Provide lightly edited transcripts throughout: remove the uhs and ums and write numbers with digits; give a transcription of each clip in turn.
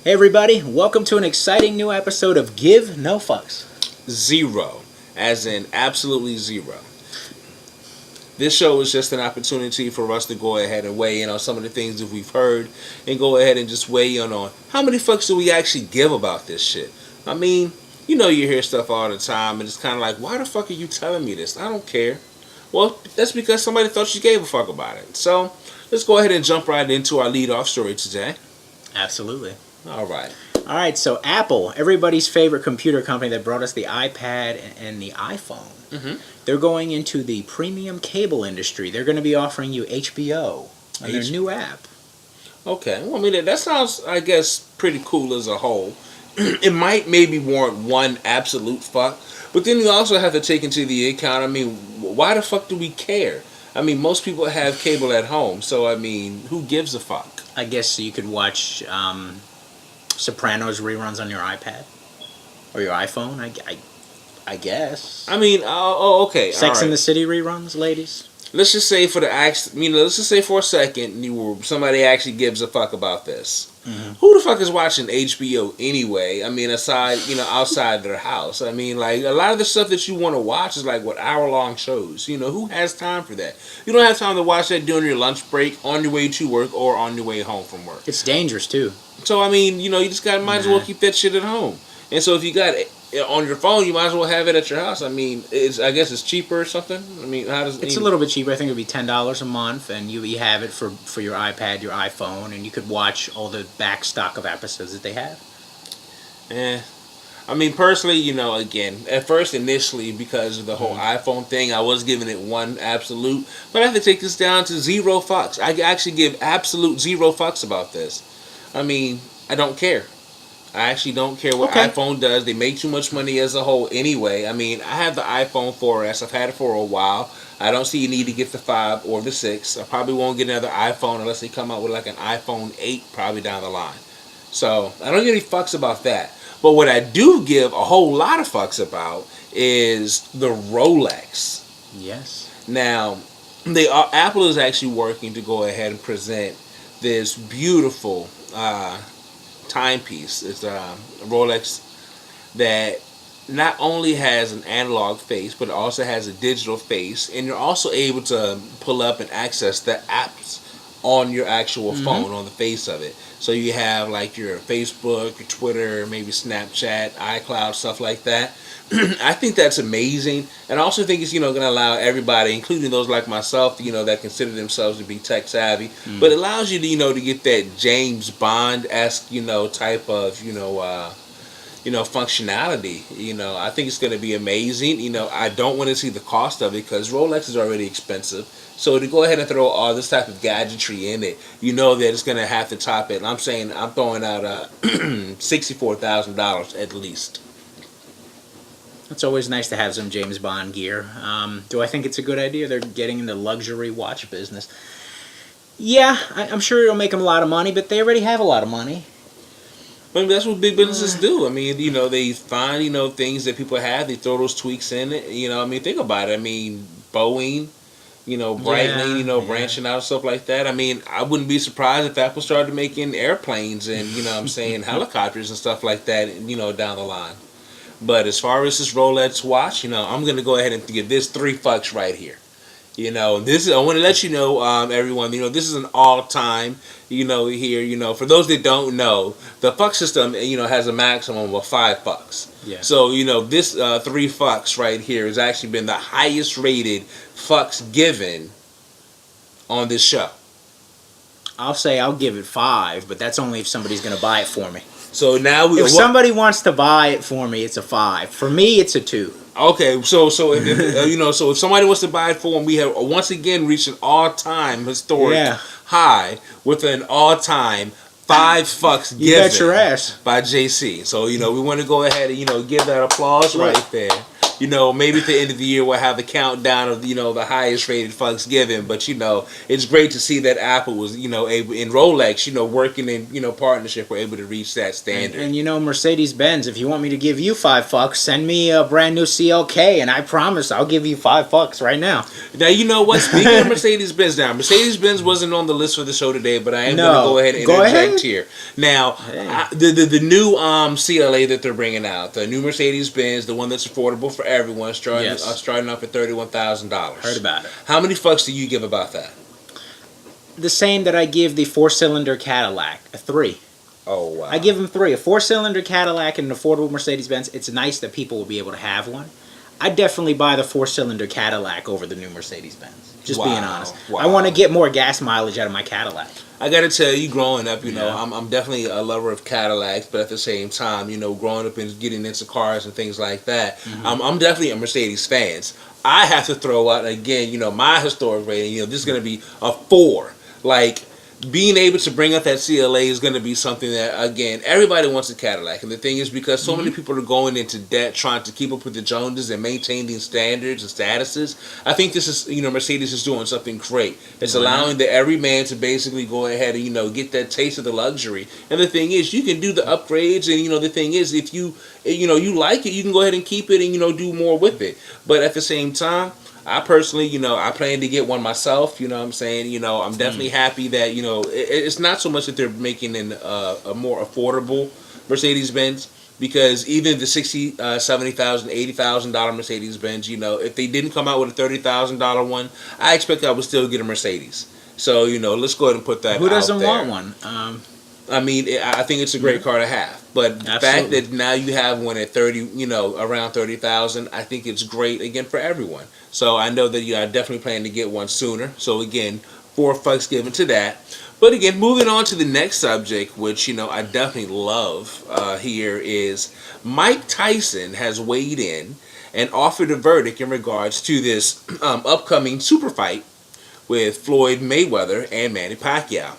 Hey everybody, welcome to an exciting new episode of Give No Fucks. Zero, as in absolutely zero. This show is just an opportunity for us to go ahead and weigh in on some of the things that we've heard and go ahead and just weigh in on how many fucks do we actually give about this shit. I mean, you know, you hear stuff all the time and it's kind of like, why the fuck are you telling me this? I don't care. Well, that's because somebody thought you gave a fuck about it. So, let's go ahead and jump right into our lead-off story today. Absolutely. All right. All right, so Apple, everybody's favorite computer company that brought us the iPad and the iPhone, they're going into the premium cable industry. They're going to be offering you HBO on their new app. Okay. Well, I mean, that sounds, I guess, pretty cool as a whole. It might maybe warrant one absolute fuck, but then you also have to take into the account, I mean, why the fuck do we care? I mean, most people have cable at home, so, I mean, who gives a fuck? I guess you could watch Sopranos reruns on your iPad or your iPhone, I guess. I mean, okay. Sex in the City reruns, ladies. Let's just say let's just say for a second, somebody actually gives a fuck about this. Who the fuck is watching HBO anyway? I mean, outside their house. I mean, like, a lot of the stuff that you want to watch is like, hour-long shows. Who has time for that? You don't have time to watch that during your lunch break, on your way to work, or on your way home from work. It's dangerous, too. So, I mean, you just might as well keep that shit at home. And so if you got it on your phone, you might as well have it at your house. I mean, I guess it's cheaper or something. I mean, it's a little bit cheaper. I think it would be $10 a month, and you have it for your iPad, your iPhone, and you could watch all the back stock of episodes that they have. I mean, personally, again, at first, initially, because of the whole iPhone thing, I was giving it one absolute, but I have to take this down to zero fucks. I actually give absolute zero fucks about this. I mean, I don't care. I actually don't care what iPhone does. They make too much money as a whole anyway. I mean, I have the iPhone 4S. I've had it for a while. I don't see a need to get the 5 or the 6. I probably won't get another iPhone unless they come out with like an iPhone 8 probably down the line. So, I don't give any fucks about that. But what I do give a whole lot of fucks about is the Rolex. Yes. Now, Apple is actually working to go ahead and present this beautiful timepiece. It's a Rolex that not only has an analog face, but it also has a digital face, and you're also able to pull up and access the apps on your actual phone, on the face of it. So you have like your Facebook, your Twitter, maybe Snapchat, iCloud, stuff like that. I think that's amazing, and I also think it's going to allow everybody, including those like myself, that consider themselves to be tech savvy, but it allows you to to get that James Bond-esque type of functionality. I think it's going to be amazing. I don't want to see the cost of it because Rolex is already expensive. So to go ahead and throw all this type of gadgetry in it, that it's going to have to top it. And I'm saying I'm throwing out $64,000 at least. It's always nice to have some James Bond gear. Do I think it's a good idea? They're getting in the luxury watch business. Yeah, I'm sure it'll make them a lot of money, but they already have a lot of money. I mean, that's what big businesses do. I mean, they find, things that people have. They throw those tweaks in it. I mean, think about it. I mean, Boeing, Breitling, branching out and stuff like that. I mean, I wouldn't be surprised if Apple started making airplanes and, helicopters and stuff like that, down the line. But as far as this Rolex watch, I'm going to go ahead and give this 3 fucks right here. I want to let you know, everyone, this is an all-time, here, for those that don't know, the fuck system, has a maximum of 5 fucks. Yeah. So, this 3 fucks right here has actually been the highest rated fucks given on this show. I'll give it 5, but that's only if somebody's going to buy it for me. So now if somebody wants to buy it for me, it's a 5. For me, it's a 2. Okay, so if so if somebody wants to buy it for them, we have once again reached an all-time historic high with an all-time 5 fucks you given bet your ass. by JC. So we want to go ahead and give that applause right there. maybe at the end of the year we'll have the countdown of the highest rated fucks given. But it's great to see that Apple was able, in Rolex, working in partnership, were able to reach that standard. And Mercedes-Benz, if you want me to give you $5, send me a brand new CLK, and I promise I'll give you $5 right now. Now you know what? Speaking of Mercedes-Benz, Mercedes-Benz wasn't on the list for the show today, but I am going to go ahead and interject here. Now, the new CLA that they're bringing out, the new Mercedes-Benz, the one that's affordable for everyone, starting off at $31,000. Heard about it. How many fucks do you give about that? The same that I give the 4-cylinder Cadillac, a 3. Oh, wow. I give them 3. A 4-cylinder Cadillac and an affordable Mercedes-Benz. It's nice that people will be able to have one. I'd definitely buy the 4-cylinder Cadillac over the new Mercedes-Benz. Just being honest. Wow. I want to get more gas mileage out of my Cadillac. I got to tell you, growing up, I'm definitely a lover of Cadillacs, but at the same time, growing up and getting into cars and things like that, I'm definitely a Mercedes fan. I have to throw out, again, my historic rating, this is going to be a 4. Like, being able to bring up that CLA is going to be something that, again, everybody wants a Cadillac. And the thing is, because so many people are going into debt trying to keep up with the Joneses and maintain these standards and statuses, I think this is, Mercedes is doing something great. It's allowing every man to basically go ahead and, get that taste of the luxury. And the thing is, you can do the upgrades. And, the thing is, if you like it, you can go ahead and keep it and, do more with it. But at the same time, I personally, I plan to get one myself. You know what I'm saying? I'm definitely happy that, it's not so much that they're making a more affordable Mercedes-Benz, because even the $60,000, $70,000, $80,000 Mercedes-Benz, if they didn't come out with a $30,000 one, I expect I would still get a Mercedes. So, let's go ahead and put that out there. Who doesn't want one? I mean, I think it's a great car to have. But the fact that now you have one at 30, around 30,000, I think it's great, again, for everyone. So I know that I definitely plan to get one sooner. So again, 4 fucks given to that. But again, moving on to the next subject, which, I definitely love here, is Mike Tyson has weighed in and offered a verdict in regards to this upcoming super fight with Floyd Mayweather and Manny Pacquiao.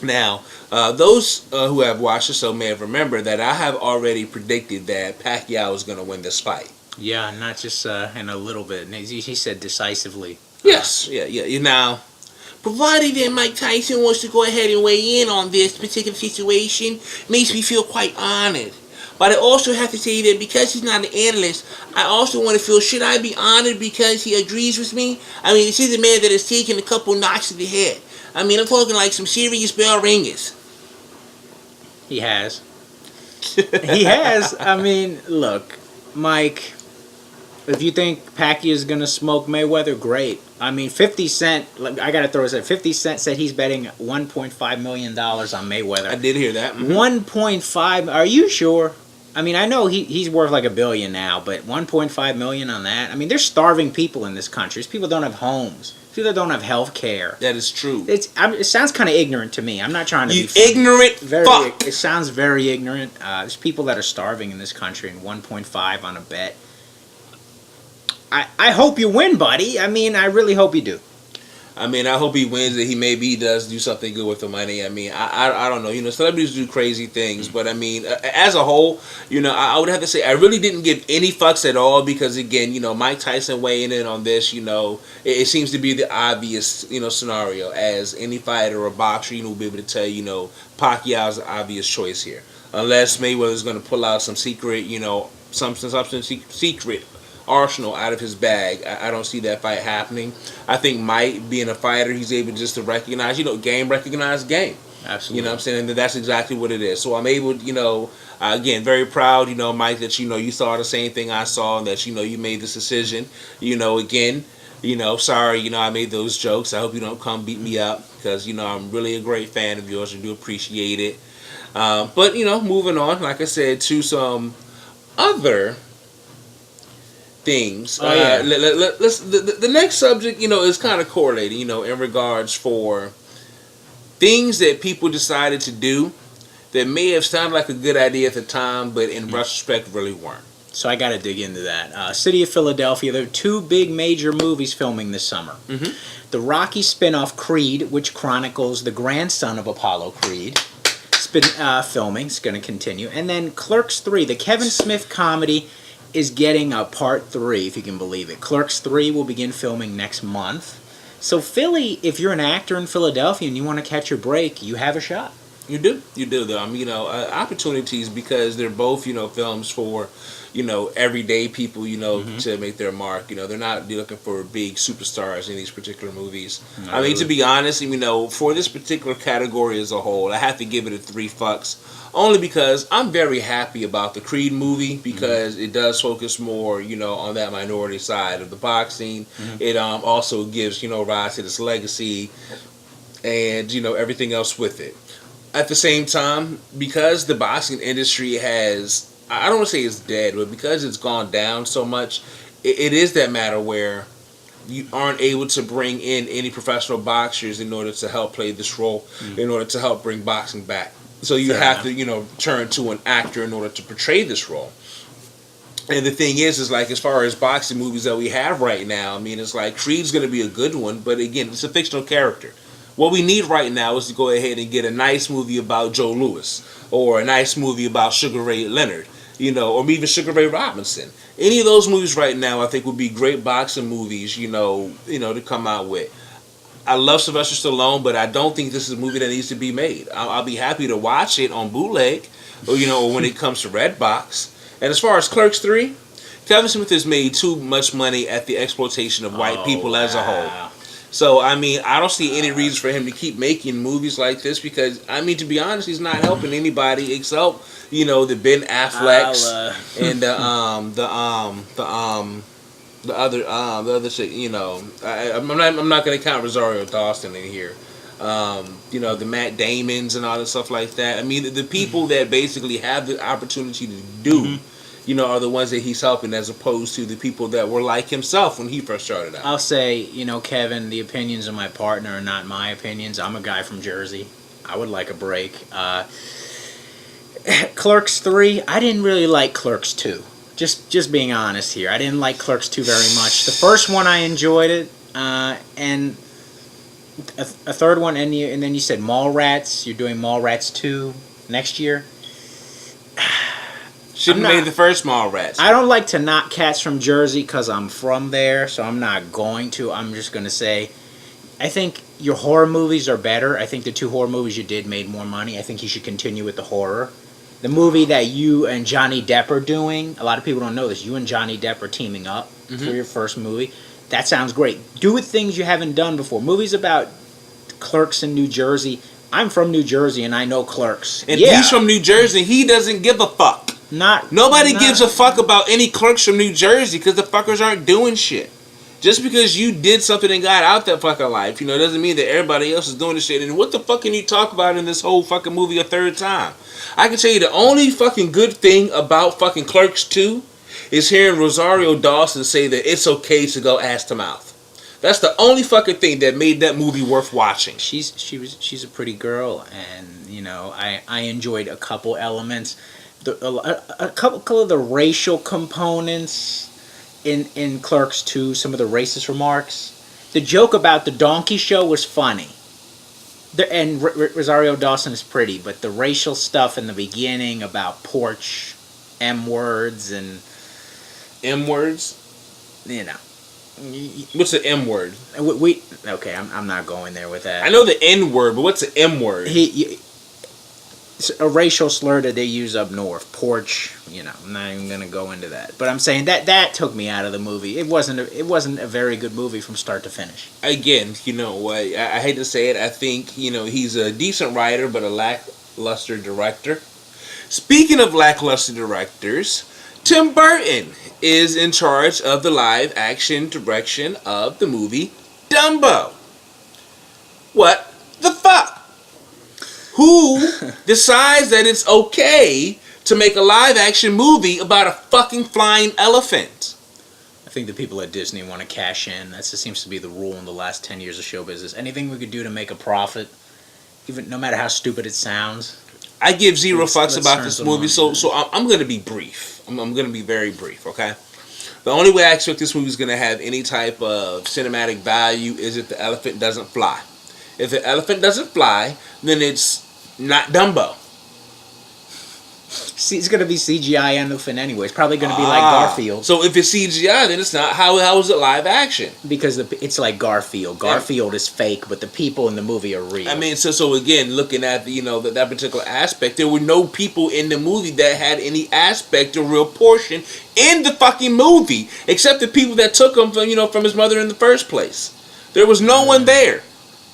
Now, those who have watched the show may have remembered that I have already predicted that Pacquiao is going to win this fight. Yeah, not just in a little bit. He said decisively. Yes, yeah. Now, provided that Mike Tyson wants to go ahead and weigh in on this particular situation, makes me feel quite honored. But I also have to say that because he's not an analyst, I also want to feel, should I be honored because he agrees with me? I mean, this is a man that has taken a couple knocks to the head. I mean, I'm talking like some serious bell ringers. He has. He has. I mean, look, Mike, if you think Pacquiao is going to smoke Mayweather, great. I mean, 50 Cent, I got to throw this at 50 Cent said he's betting $1.5 million on Mayweather. I did hear that. 1.5, are you sure? I mean, I know he's worth like $1 billion now, but 1.5 million on that? I mean, there's starving people in this country. These people don't have homes. People don't have health care. That is true. It sounds kind of ignorant to me. I'm not trying to be ignorant fuck. It sounds very ignorant. There's people that are starving in this country, and 1.5 on a bet. I hope you win, buddy. I mean, I really hope you do. I mean, I hope he wins, that he does do something good with the money. I mean, I don't know. Celebrities do crazy things, but I mean, as a whole, I would have to say I really didn't give any fucks at all, because again, Mike Tyson weighing in on this, it seems to be the obvious, scenario, as any fighter or boxer, will be able to tell, Pacquiao's the obvious choice here, unless Mayweather's going to pull out some secret, something secret arsenal out of his bag. I don't see that fight happening. I think Mike, being a fighter, he's able just to recognize, game recognize game. Absolutely. You know what I'm saying? And that's exactly what it is. So I'm able, again, very proud, Mike, that, you saw the same thing I saw, and that, you made this decision. Again, sorry, I made those jokes. I hope you don't come beat me up, because, I'm really a great fan of yours. I do appreciate it. But, moving on, like I said, to some other things. The next subject, is kind of correlating, in regards for things that people decided to do that may have sounded like a good idea at the time, but in retrospect really weren't. So I got to dig into that. City of Philadelphia, there are 2 big major movies filming this summer. The Rocky spinoff Creed, which chronicles the grandson of Apollo Creed, filming. It's going to continue. And then Clerks 3, the Kevin Smith comedy is getting a part 3, if you can believe it. Clerks 3 will begin filming next month. So Philly, if you're an actor in Philadelphia and you want to catch your break, you have a shot. You do though. I mean, opportunities, because they're both, films for, everyday people, to make their mark. They're not looking for big superstars in these particular movies. Not I mean, really. to be honest, for this particular category as a whole, I have to give it a 3 fucks. Only because I'm very happy about the Creed movie, because it does focus more, on that minority side of the boxing. It also gives, rise to this legacy and, everything else with it. At the same time, because the boxing industry has, I don't want to say it's dead, but because it's gone down so much, it is that matter where you aren't able to bring in any professional boxers in order to help play this role, in order to help bring boxing back. So you have to, turn to an actor in order to portray this role. And the thing is like, as far as boxing movies that we have right now, I mean, it's like Creed's going to be a good one, but again, it's a fictional character. What we need right now is to go ahead and get a nice movie about Joe Louis, or a nice movie about Sugar Ray Leonard, or even Sugar Ray Robinson. Any of those movies right now, I think, would be great boxing movies, to come out with. I love Sylvester Stallone, but I don't think this is a movie that needs to be made. I'll be happy to watch it on bootleg, or when it comes to Redbox. And as far as Clerks 3, Kevin Smith has made too much money at the exploitation of white people as a whole. So, I mean, I don't see any reason for him to keep making movies like this, because, I mean, to be honest, he's not helping anybody except, the Ben Afflecks and the other shit. I'm not going to count Rosario Dawson in here. The Matt Damons and all that stuff like that. I mean, the people that basically have the opportunity to do. Are the ones that he's helping, as opposed to the people that were like himself when he first started out. I'll say, Kevin, the opinions of my partner are not my opinions. I'm a guy from Jersey. I would like a break. Clerks 3, I didn't really like Clerks 2. Just being honest here. I didn't like Clerks 2 very much. The first one I enjoyed it, and a third one, and then you said Mallrats. You're doing Mallrats 2 next year. Shouldn't have made the first Mallrats. I don't like to knock cats from Jersey because I'm from there, so I'm not going to. I'm just going to say, I think your horror movies are better. I think the 2 horror movies you did made more money. I think you should continue with the horror. The movie that you and Johnny Depp are doing, a lot of people don't know this. You and Johnny Depp are teaming up for your first movie. That sounds great. Do it things you haven't done before. Movies about clerks in New Jersey. I'm from New Jersey and I know Clerks. And he's from New Jersey. He doesn't give a fuck. Nobody gives a fuck about any clerks from New Jersey, because the fuckers aren't doing shit. Just because you did something and got out that fucking life, doesn't mean that everybody else is doing this shit. And what the fuck can you talk about in this whole fucking movie a third time? I can tell you the only fucking good thing about fucking Clerks 2 is hearing Rosario Dawson say that it's okay to go ass to mouth. That's the only fucking thing that made that movie worth watching. She's a pretty girl, and I enjoyed a couple elements. A couple of the racial components in Clerks 2, some of the racist remarks. The joke about the donkey show was funny. And Rosario Dawson is pretty, but the racial stuff in the beginning about porch, M-words, and... M-words? What's the M-word? Okay, I'm not going there with that. I know the N-word, but what's the M-word? It's a racial slur that they use up north. Porch, I'm not even going to go into that. But I'm saying that took me out of the movie. It wasn't a very good movie from start to finish. Again, I hate to say it. I think, he's a decent writer, but a lackluster director. Speaking of lackluster directors, Tim Burton is in charge of the live action direction of the movie Dumbo. What the fuck? Who decides that it's okay to make a live action movie about a fucking flying elephant? I think the people at Disney want to cash in. That just seems to be the rule in the last 10 years of show business. Anything we could do to make a profit, even no matter how stupid it sounds. I give zero fucks about this movie, so I'm going to be brief. I'm going to be very brief, okay? The only way I expect this movie is going to have any type of cinematic value is if the elephant doesn't fly. If the elephant doesn't fly, then it's not Dumbo. It's going to be CGI elephant anyway. It's probably going to be like Garfield. So if it's CGI, then it's not. How is it live action? Because it's like Garfield. Garfield is fake, but the people in the movie are real. I mean, so again, looking at that particular aspect, there were no people in the movie that had any aspect or real portion in the fucking movie, except the people that took him from his mother in the first place. There was no one there.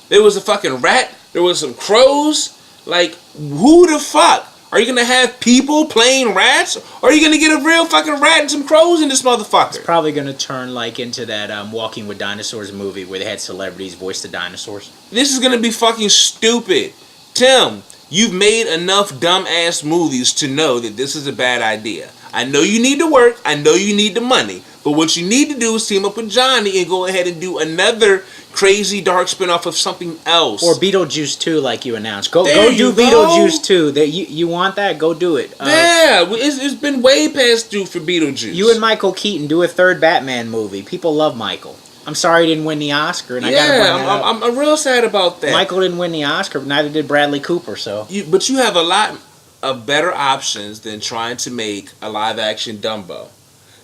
There was a fucking rat. There was some crows. Like, who the fuck? Are you gonna have people playing rats? Or are you gonna get a real fucking rat and some crows in this motherfucker? It's probably gonna turn like into that Walking with Dinosaurs movie where they had celebrities voice the dinosaurs. This is gonna be fucking stupid. Tim, you've made enough dumbass movies to know that this is a bad idea. I know you need to work. I know you need the money. But what you need to do is team up with Johnny and go ahead and do another crazy dark spinoff of something else. Or Beetlejuice 2 like you announced. Go do Beetlejuice 2. You want that? Go do it. Yeah, it's been way past due for Beetlejuice. You and Michael Keaton do a third Batman movie. People love Michael. I'm sorry he didn't win the Oscar, and I gotta bring it up. I'm real sad about that. Michael didn't win the Oscar, but neither did Bradley Cooper. But you have a lot of better options than trying to make a live action Dumbo.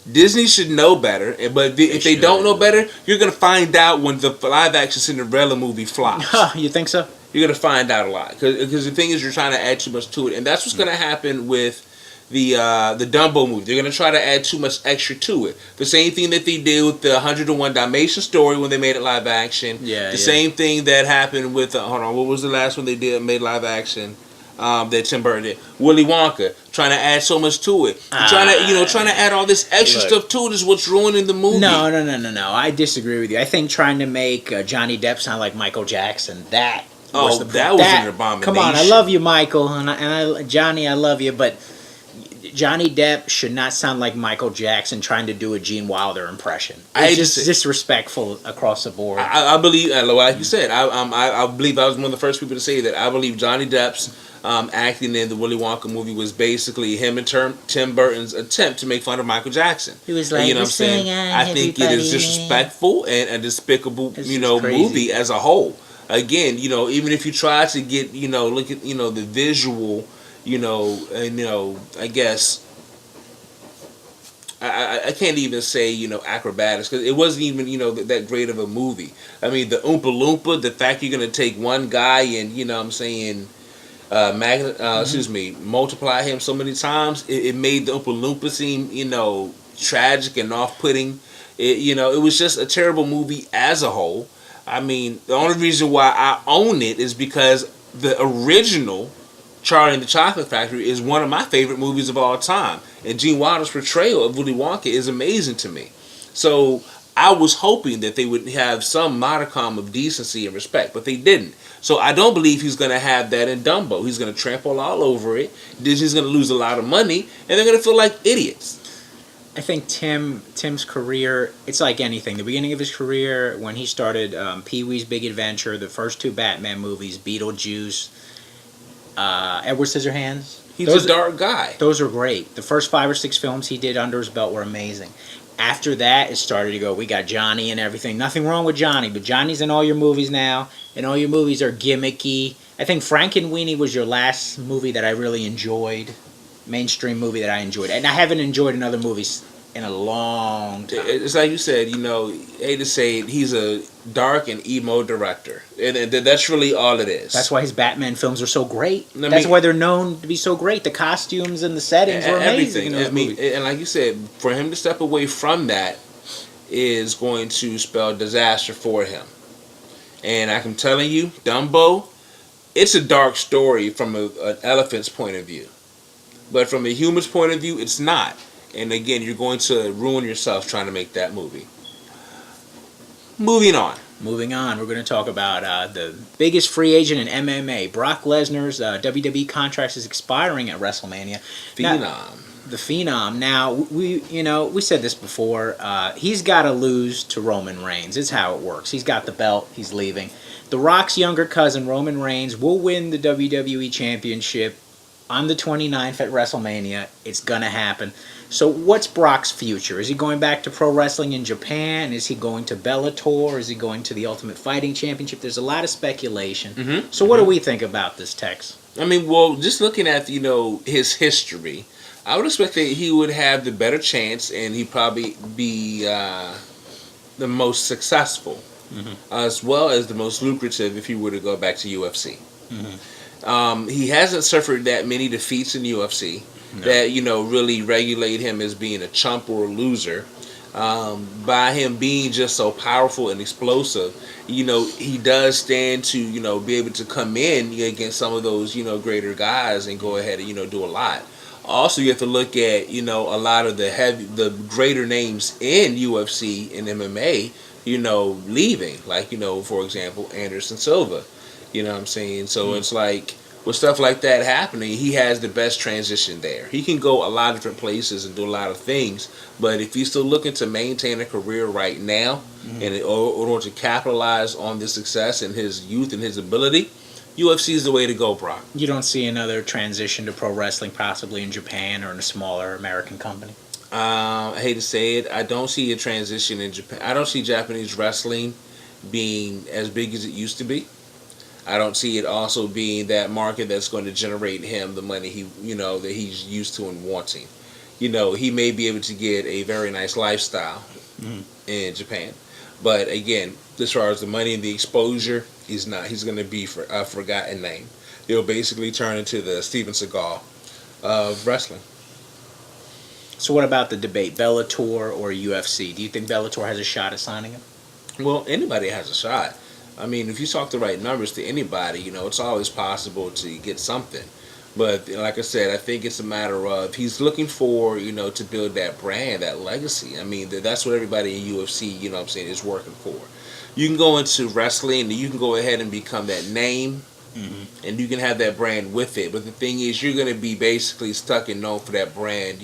Disney should know better, but if they don't know better, you're going to find out when the live-action Cinderella movie flops. You think so? You're going to find out a lot. Because the thing is, you're trying to add too much to it. And that's what's going to happen with the Dumbo movie. They're going to try to add too much extra to it. The same thing that they did with the 101 Dalmatian story when they made it live-action. Yeah. Same thing that happened with, what was the last one they made live-action? That Tim Burton did. Willy Wonka, trying to add so much to it. Trying to add all this extra stuff to it is what's ruining the movie. No. I disagree with you. I think trying to make Johnny Depp sound like Michael Jackson, that was an abomination. Come on, I love you, Michael, and Johnny, I love you, but Johnny Depp should not sound like Michael Jackson trying to do a Gene Wilder impression. It's just disrespectful across the board. I believe, like you said, I believe I was one of the first people to say that. I believe Johnny Depp's acting in the Willy Wonka movie was basically him and Tim Burton's attempt to make fun of Michael Jackson. He was like, what I'm saying? I think it is disrespectful and a despicable, movie as a whole. Again, even if you try to get, look at, the visual, I guess I can't even say, acrobatics, because it wasn't even, that great of a movie. I mean, the Oompa Loompa, the fact you're going to take one guy and, multiply him so many times, it made the Oompa Loompa seem, tragic and off-putting. It was just a terrible movie as a whole. I mean, the only reason why I own it is because the original Charlie and the Chocolate Factory is one of my favorite movies of all time. And Gene Wilder's portrayal of Willy Wonka is amazing to me. So I was hoping that they would have some modicum of decency and respect, but they didn't. So I don't believe he's going to have that in Dumbo. He's going to trample all over it. Disney's going to lose a lot of money, and they're going to feel like idiots. I think Tim's career, it's like anything. The beginning of his career, when he started Pee-wee's Big Adventure, the first two Batman movies, Beetlejuice, Edward Scissorhands. He's a dark guy. Those are great. The first 5 or 6 films he did under his belt were amazing. After that, it started to go, we got Johnny and everything. Nothing wrong with Johnny, but Johnny's in all your movies now, and all your movies are gimmicky. I think Frankenweenie was your last movie that I really enjoyed, mainstream movie that I enjoyed. And I haven't enjoyed another movie in a long time. It's like you said, hate to say it, he's a dark and emo director. And that's really all it is. That's why his Batman films are so great. That's why they're known to be so great. The costumes and the settings are amazing in those movies. And like you said, for him to step away from that is going to spell disaster for him. And I'm telling you, Dumbo, it's a dark story from an elephant's point of view. But from a human's point of view, it's not. And again, you're going to ruin yourself trying to make that movie. Moving on, we're going to talk about the biggest free agent in MMA. Brock Lesnar's WWE contract is expiring at WrestleMania. The Phenom. Now, we said this before. He's got to lose to Roman Reigns. It's how it works. He's got the belt. He's leaving. The Rock's younger cousin, Roman Reigns, will win the WWE Championship on the 29th at WrestleMania. It's going to happen. So what's Brock's future? Is he going back to pro wrestling in Japan? Is he going to Bellator? Is he going to the Ultimate Fighting Championship? There's a lot of speculation. So what do we think about this, Tex? I mean, well, just looking at his history, I would expect that he would have the better chance, and he'd probably be the most successful, as well as the most lucrative if he were to go back to UFC. He hasn't suffered that many defeats in UFC that really regulate him as being a chump or a loser. By him being just so powerful and explosive, he does stand to be able to come in against some of those greater guys and go ahead and do a lot. Also, you have to look at a lot of the greater names in UFC and MMA, leaving, like for example Anderson Silva. You know what I'm saying? So it's like, with stuff like that happening, he has the best transition there. He can go a lot of different places and do a lot of things, but if he's still looking to maintain a career right now, and in order to capitalize on this success and his youth and his ability, UFC is the way to go, Brock. You don't see another transition to pro wrestling possibly in Japan or in a smaller American company? I hate to say it, I don't see a transition in Japan. I don't see Japanese wrestling being as big as it used to be. I don't see it also being that market that's going to generate him the money that he's used to and wanting. He may be able to get a very nice lifestyle in Japan, but again, as far as the money and the exposure, he's not. He's going to be a forgotten name. He'll basically turn into the Steven Seagal of wrestling. So what about the debate, Bellator or UFC? Do you think Bellator has a shot at signing him? Well, anybody has a shot. I mean, if you talk the right numbers to anybody, it's always possible to get something. But like I said, I think it's a matter of he's looking for, to build that brand, that legacy. I mean, that's what everybody in UFC, is working for. You can go into wrestling and you can go ahead and become that name, and you can have that brand with it. But the thing is, you're going to be basically stuck and known for that brand,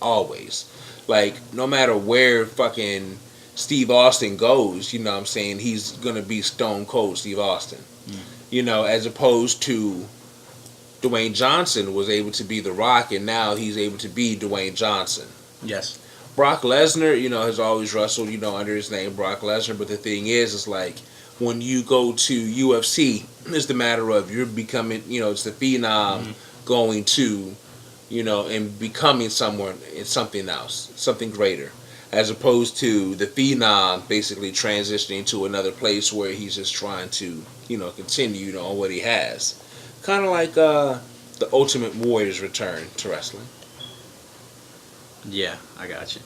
always. Like, no matter where fucking Steve Austin goes, he's gonna be Stone Cold Steve Austin. As opposed to Dwayne Johnson was able to be The Rock, and now he's able to be Dwayne Johnson. Yes. Brock Lesnar, has always wrestled, under his name Brock Lesnar, but the thing is, it's like when you go to UFC, it's the matter of you're becoming, it's the phenom going to, and becoming someone, it's something else, something greater. As opposed to the phenom basically transitioning to another place where he's just trying to, continue, on what he has. Kind of like the Ultimate Warrior's return to wrestling. Yeah, I got you.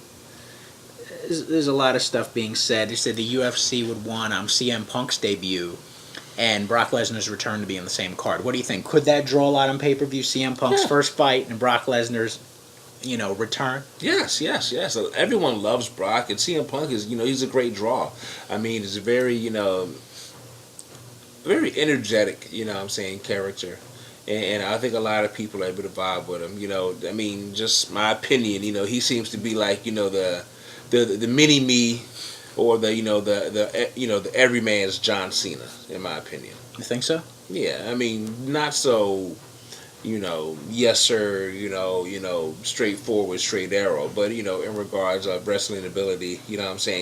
There's a lot of stuff being said. They said the UFC would want CM Punk's debut and Brock Lesnar's return to be on the same card. What do you think? Could that draw a lot on pay-per-view? CM Punk's first fight and Brock Lesnar's return? Yes. Everyone loves Brock, and CM Punk is, he's a great draw. I mean, he's a very, very energetic, character. And I think a lot of people are able to vibe with him. I mean, just my opinion, he seems to be like, the mini me, or the everyman's John Cena, in my opinion. You think so? Yeah, I mean, not so, yes sir, straightforward, straight arrow, but in regards of wrestling ability,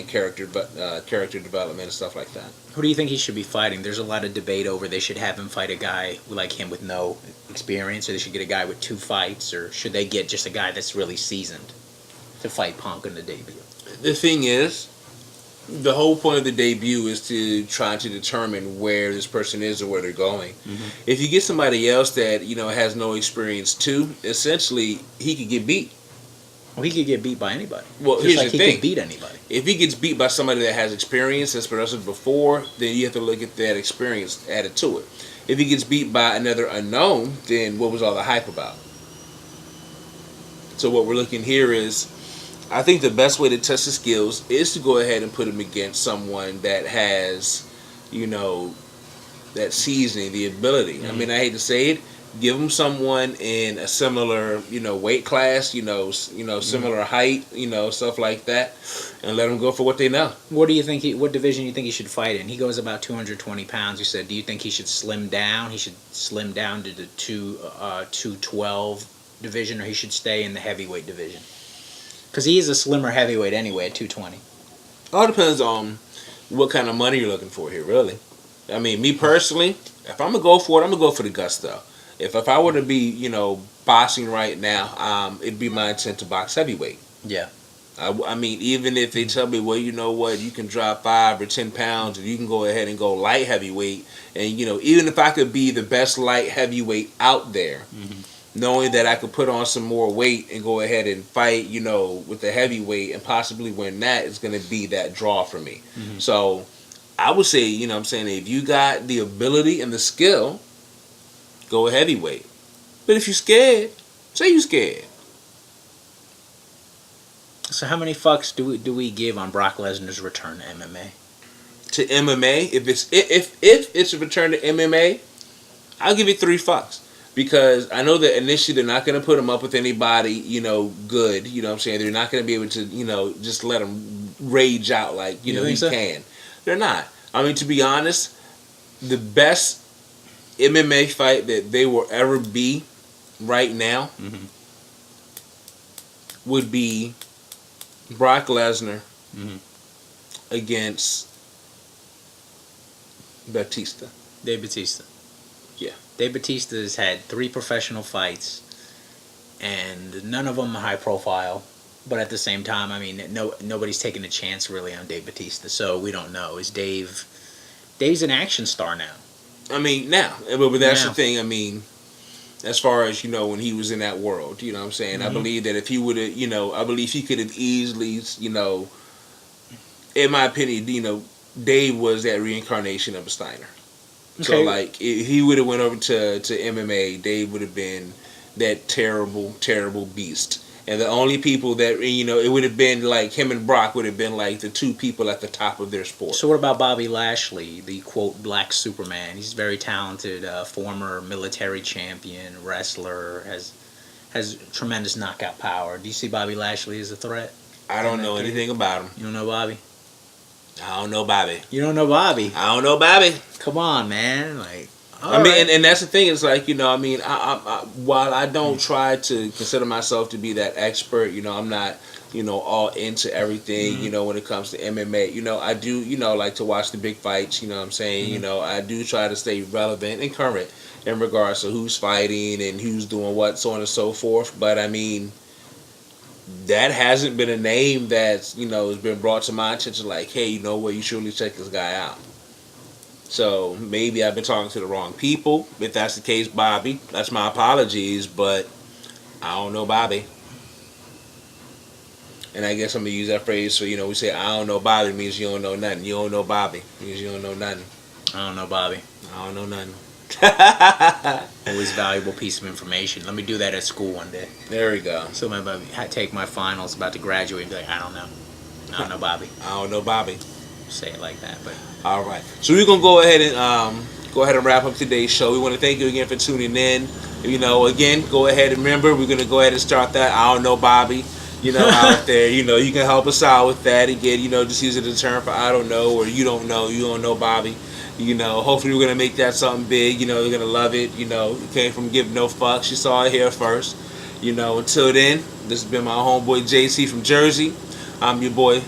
character development and stuff like that. Who do you think he should be fighting? There's a lot of debate over they should have him fight a guy like him with no experience, or they should get a guy with 2 fights, or should they get just a guy that's really seasoned to fight Punk in the debut? The thing is, the whole point of the debut is to try to determine where this person is or where they're going. If you get somebody else that has no experience too, essentially he could get beat. Well, he could get beat by anybody. Well, just here's like the he thing: could beat anybody. if he gets beat by somebody that has experience, that's progressed before, then you have to look at that experience added to it. If he gets beat by another unknown, then what was all the hype about? So what we're looking here is, I think the best way to test his skills is to go ahead and put him against someone that has, that seasoning, the ability. I mean, I hate to say it, give him someone in a similar, weight class, similar height, stuff like that, and let him go for what they know. What do you think? What division do you think he should fight in? He goes about 220 pounds. You said. Do you think he should slim down? He should slim down to the 212 division, or he should stay in the heavyweight division? Because he is a slimmer heavyweight anyway at 220. All depends on what kind of money you're looking for here, really. I mean, me personally, if I'm going to go for it, I'm going to go for the gusto. if I were to be, boxing right now, it'd be my intent to box heavyweight. Yeah. I mean, even if they tell me, well, you know what, you can drop 5 or 10 pounds, and you can go ahead and go light heavyweight, and even if I could be the best light heavyweight out there, knowing that I could put on some more weight and go ahead and fight, with the heavyweight and possibly win, that is going to be that draw for me. So I would say, if you got the ability and the skill, go heavyweight. But if you're scared, say you're scared. So how many fucks do we give on Brock Lesnar's return to MMA? To MMA, if it's a return to MMA, I'll give it 3 fucks. Because I know that initially they're not going to put him up with anybody, good. You know what I'm saying? They're not going to be able to, just let him rage out like, he can. They're not. I mean, to be honest, the best MMA fight that they will ever be right now would be Brock Lesnar against Batista. Dave Batista. Yeah. Dave Batista has had 3 professional fights, and none of them high profile. But at the same time, I mean, nobody's taking a chance really on Dave Batista, so we don't know. Dave's an action star now? I mean, now. But that's the thing, I mean, as far as, when he was in that world, you know what I'm saying? I believe that if he would have, I believe he could have easily, in my opinion, Dave was that reincarnation of a Steiner. Okay. So, like, if he would have went over to MMA, Dave would have been that terrible, terrible beast. And the only people that, it would have been like him and Brock would have been like the 2 people at the top of their sport. So what about Bobby Lashley, the, quote, Black Superman? He's very talented, former military champion, wrestler, has tremendous knockout power. Do you see Bobby Lashley as a threat? I don't know anything about him. You don't know Bobby? I don't know Bobby. You don't know Bobby? I don't know Bobby. Come on, man. Like, I mean, and that's the thing. It's like, I while I don't try to consider myself to be that expert, I'm not, all into everything, when it comes to MMA. I do, like to watch the big fights, you know what I'm saying? I do try to stay relevant and current in regards to who's fighting and who's doing what, so on and so forth. But, I mean, that hasn't been a name that's, has been brought to my attention like, hey, you know what, you should really check this guy out. So maybe I've been talking to the wrong people. If that's the case, Bobby, that's my apologies, but I don't know Bobby. And I guess I'm going to use that phrase so, we say I don't know Bobby means you don't know nothing. You don't know Bobby means you don't know nothing. I don't know Bobby. I don't know nothing. Always valuable piece of information. Let me do that at school one day. There we go. So maybe I take my finals, about to graduate, and be like, I don't know. I don't know Bobby. I don't know Bobby. Say it like that, but... All right. So we're going to go ahead and wrap up today's show. We want to thank you again for tuning in. Again, go ahead and remember, we're going to go ahead and start that I don't know Bobby, out there. You can help us out with that. Again, just use it as a term for I don't know or you don't know Bobby. Hopefully we're going to make that something big. You're going to love it. You came from Give No Fucks. You saw it here first. Until then, this has been my homeboy JC from Jersey. I'm your boy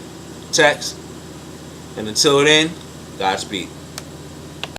Tex. And until then, Godspeed.